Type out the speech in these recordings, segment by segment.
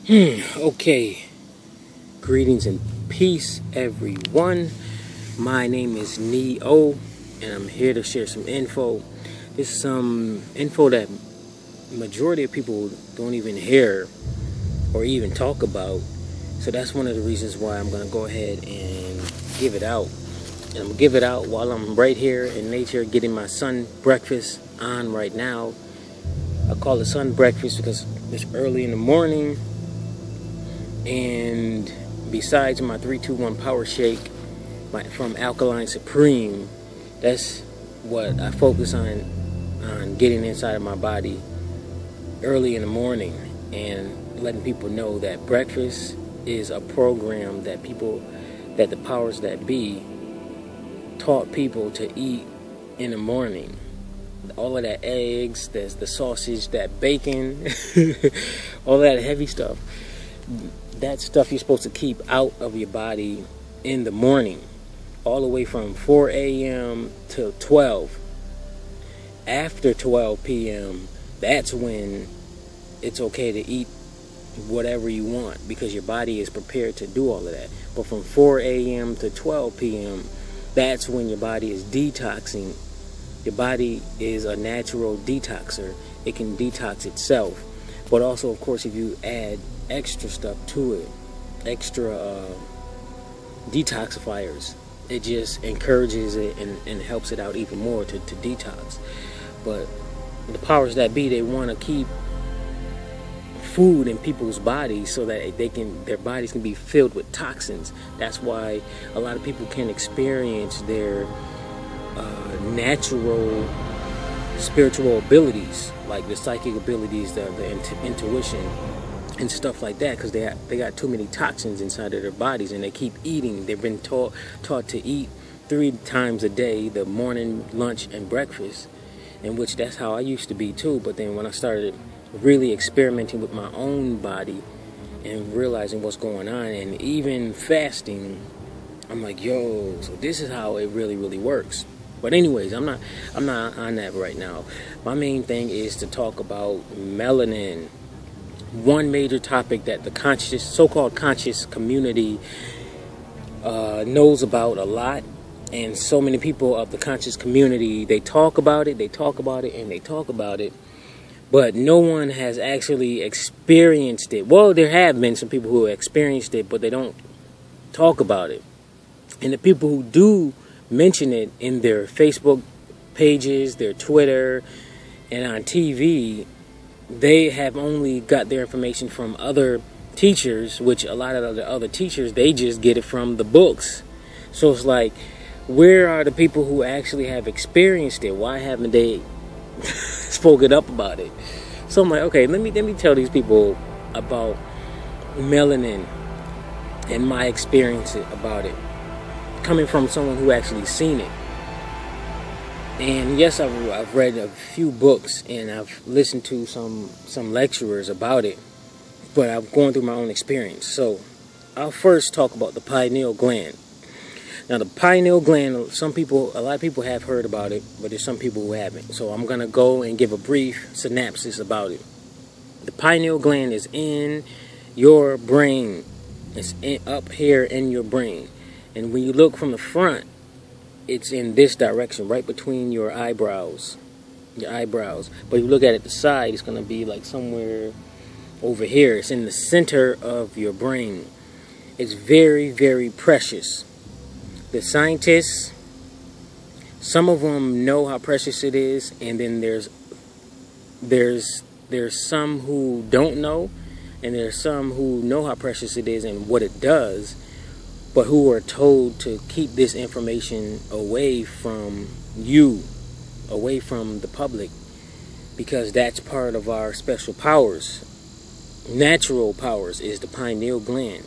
Okay, greetings and peace, everyone. My name is Neo, and I'm here to share some info. This is some info that majority of people don't even hear or even talk about. So that's one of the reasons why I'm gonna go ahead and give it out. And I'm gonna give it out while I'm right here in nature, getting my sun breakfast on right now. I call it sun breakfast because it's early in the morning. And besides my 3-2-1 power shake from Alkaline Supreme, that's what I focus on getting inside of my body early in the morning, and letting people know that breakfast is a program that the powers that be taught people to eat in the morning. All of that eggs, there's the sausage, that bacon, all that heavy stuff. That stuff you're supposed to keep out of your body in the morning, all the way from 4 a.m. to 12. After 12 p.m., that's when it's okay to eat whatever you want, because your body is prepared to do all of that. But from 4 a.m. to 12 p.m., that's when your body is detoxing. Your body is a natural detoxer. It can detox itself. But also, of course, if you add extra stuff to it, extra detoxifiers, it just encourages it and helps it out even more to detox. But the powers that be, they want to keep food in people's bodies so that their bodies can be filled with toxins. That's why a lot of people can experience their natural spiritual abilities, like the psychic abilities, the intuition and stuff like that, because they got too many toxins inside of their bodies, and they keep eating. They've been taught to eat 3 times a day, the morning, lunch, and breakfast, in which that's how I used to be too. But then when I started really experimenting with my own body and realizing what's going on, and even fasting, I'm like, yo, so this is how it really works. But anyways, I'm not on that right now. My main thing is to talk about melanin. One major topic that the so-called conscious community knows about a lot, and so many people of the conscious community, they talk about it, but no one has actually experienced it. Well, there have been some people who have experienced it, but they don't talk about it. And the people who do mention it in their Facebook pages, their Twitter, and on TV, they have only got their information from other teachers, which a lot of the other teachers, they just get it from the books. So it's like, where are the people who actually have experienced it? Why haven't they spoken up about it? So I'm like, okay, let me tell these people about melanin and my experience about it, coming from someone who actually seen it. And yes, I've read a few books and I've listened to some lecturers about it, but I'm going through my own experience. So I'll first talk about the pineal gland. Now, the pineal gland, a lot of people have heard about it, but there's some people who haven't. So I'm gonna go and give a brief synopsis about it. The pineal gland is in your brain. It's up here in your brain. And when you look from the front, it's in this direction, right between your eyebrows. But if you look at it the side, it's going to be like somewhere over here. It's in the center of your brain. It's very precious. The scientists, some of them know how precious it is, and then there's some who don't know, and there's some who know how precious it is and what it does, but who are told to keep this information away from you, away from the public, because that's part of our special powers. Natural powers is the pineal gland.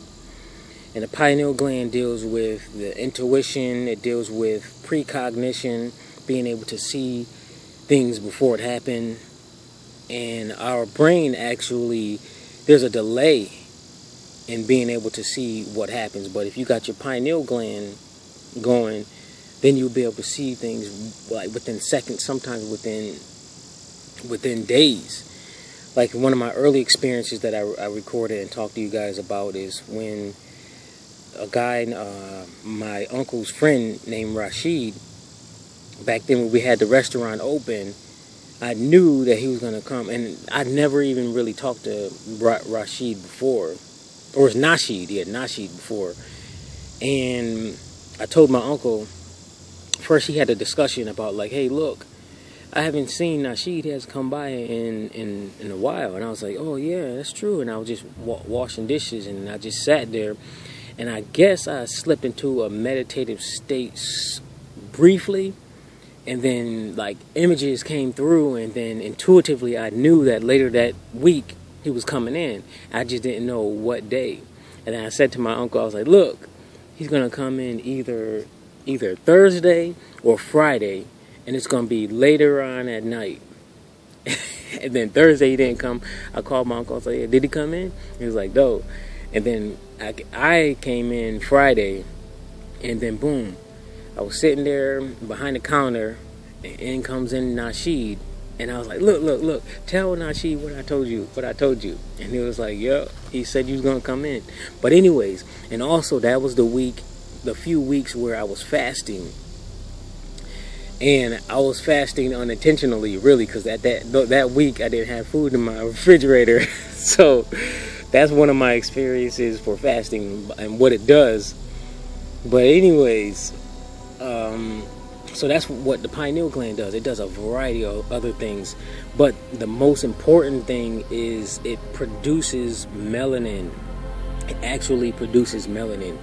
And the pineal gland deals with the intuition, it deals with precognition, being able to see things before it happened. And our brain actually, there's a delay in being able to see what happens. But if you got your pineal gland going, then you'll be able to see things like within seconds, sometimes within days. like one of my early experiences that I recorded and talked to you guys about is when a guy, my uncle's friend named Rashid, back then when we had the restaurant open, I knew that he was going to come, and I'd never even really talked to Rashid before, or it's Nasheed, Nasheed before, and I told my uncle, first he had a discussion about like, hey look, I haven't seen Nasheed, he has come by in a while, and I was like, oh yeah, that's true, and I was just washing dishes, and I just sat there, and I guess I slipped into a meditative state briefly, and then like images came through, and then intuitively I knew that later that week he was coming in. I just didn't know what day. And then I said to my uncle, I was like, look, he's gonna come in either Thursday or Friday, and it's gonna be later on at night. And then Thursday he didn't come. I called my uncle, I was like, yeah, did he come in? He was like, no. And then I came in Friday, and then boom, I was sitting there behind the counter, and in comes in Nasheed, and I was like, look, tell Nasheed what I told you. And he was like, yeah, he said you was going to come in. But anyways, and also that was the few weeks where I was fasting. And I was fasting unintentionally, really, because that week I didn't have food in my refrigerator. So that's one of my experiences for fasting and what it does. But anyways, so that's what the pineal gland does. It does a variety of other things, but the most important thing is it produces melanin. It actually produces melanin.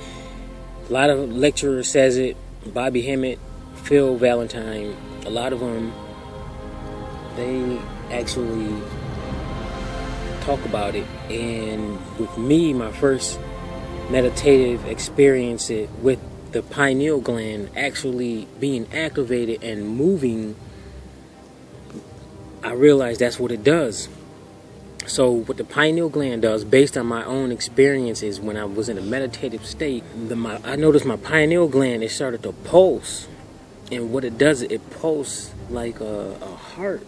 A lot of lecturers says it. Bobby Hemmitt, Phil Valentine, a lot of them, they actually talk about it. And with me, my first meditative experience with the pineal gland actually being activated and moving, I realized that's what it does. So what the pineal gland does, based on my own experiences when I was in a meditative state, I noticed my pineal gland, it started to pulse. And what it does, it pulses like a heart.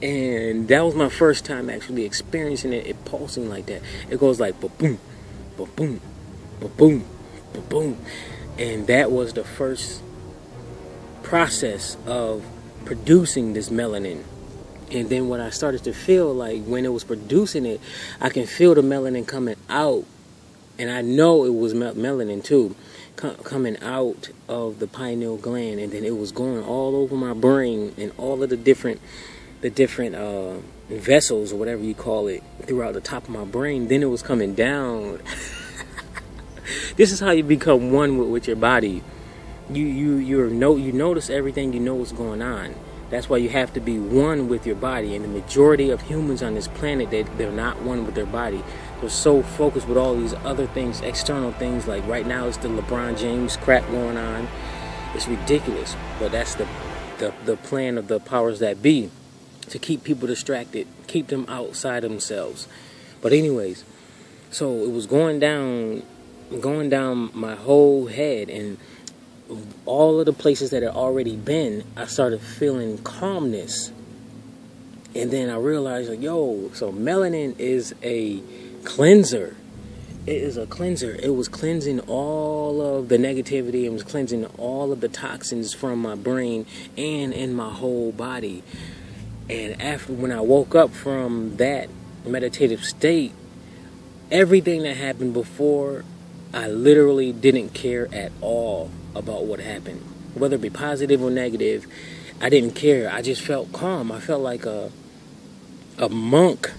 And that was my first time actually experiencing it pulsing like that. It goes like ba-boom, ba-boom, ba-boom, ba-boom. And that was the first process of producing this melanin. And then when I started to feel like when it was producing it, I can feel the melanin coming out. And I know it was melanin too, coming out of the pineal gland. And then it was going all over my brain and all of the different vessels or whatever you call it throughout the top of my brain. Then it was coming down. This is how you become one with your body. You notice everything. You know what's going on. That's why you have to be one with your body. And the majority of humans on this planet, they're not one with their body. They're so focused with all these other things, external things. Like right now, it's the LeBron James crap going on. It's ridiculous. But that's the plan of the powers that be, to keep people distracted, keep them outside themselves. But anyways, so it was going down my whole head, and all of the places that had already been, I started feeling calmness. And then I realized, like, yo, so melanin is a cleanser. It is a cleanser. It was cleansing all of the negativity. It was cleansing all of the toxins from my brain and in my whole body. And when I woke up from that meditative state, everything that happened before, I literally didn't care at all about what happened. Whether it be positive or negative, I didn't care. I just felt calm. I felt like a monk.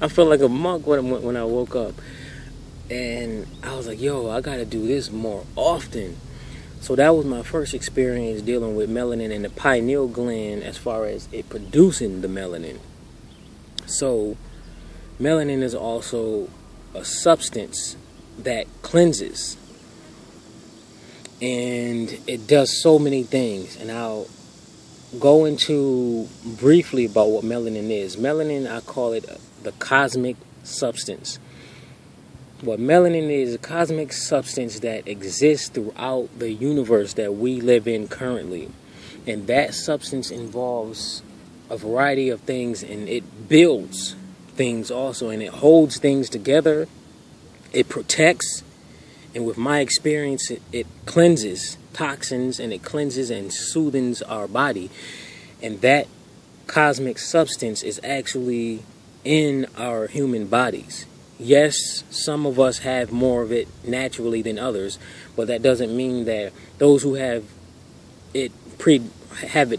I felt like a monk when I woke up. And I was like, yo, I gotta do this more often. So that was my first experience dealing with melanin and the pineal gland as far as it producing the melanin. So melanin is also a substance that cleanses. And it does so many things. And I'll go into briefly about what melanin is. Melanin, I call it the cosmic substance. What melanin is a cosmic substance that exists throughout the universe that we live in currently. And that substance involves a variety of things, and it builds things also, and it holds things together. It protects, and with my experience, it cleanses toxins, and it cleanses and soothes our body. And that cosmic substance is actually in our human bodies. Yes, some of us have more of it naturally than others, but that doesn't mean that those who have it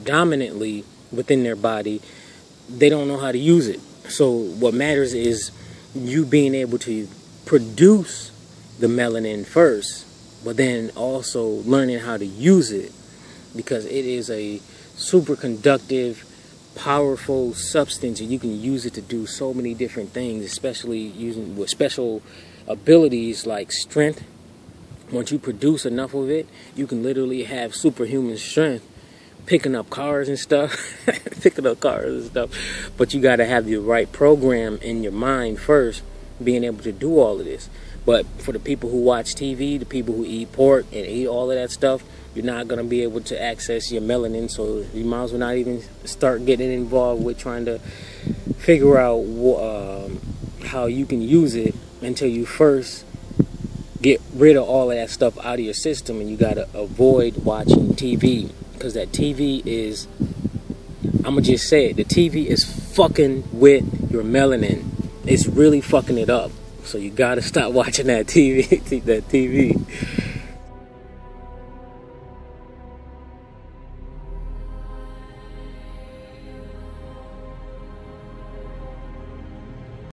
dominantly within their body, they don't know how to use it. So what matters is you being able to produce the melanin first, but then also learning how to use it, because it is a super conductive, powerful substance, and you can use it to do so many different things, especially using with special abilities like strength. Once you produce enough of it, you can literally have superhuman strength, picking up cars and stuff. But you got to have the right program in your mind first, being able to do all of this. But for the people who watch TV, the people who eat pork and eat all of that stuff, you're not going to be able to access your melanin, so you might as well not even start getting involved with trying to figure out how you can use it until you first get rid of all of that stuff out of your system. And you got to avoid watching TV, because that TV is, I'm going to just say it, the TV is fucking with your melanin. It's really fucking it up. So you got to stop watching that TV.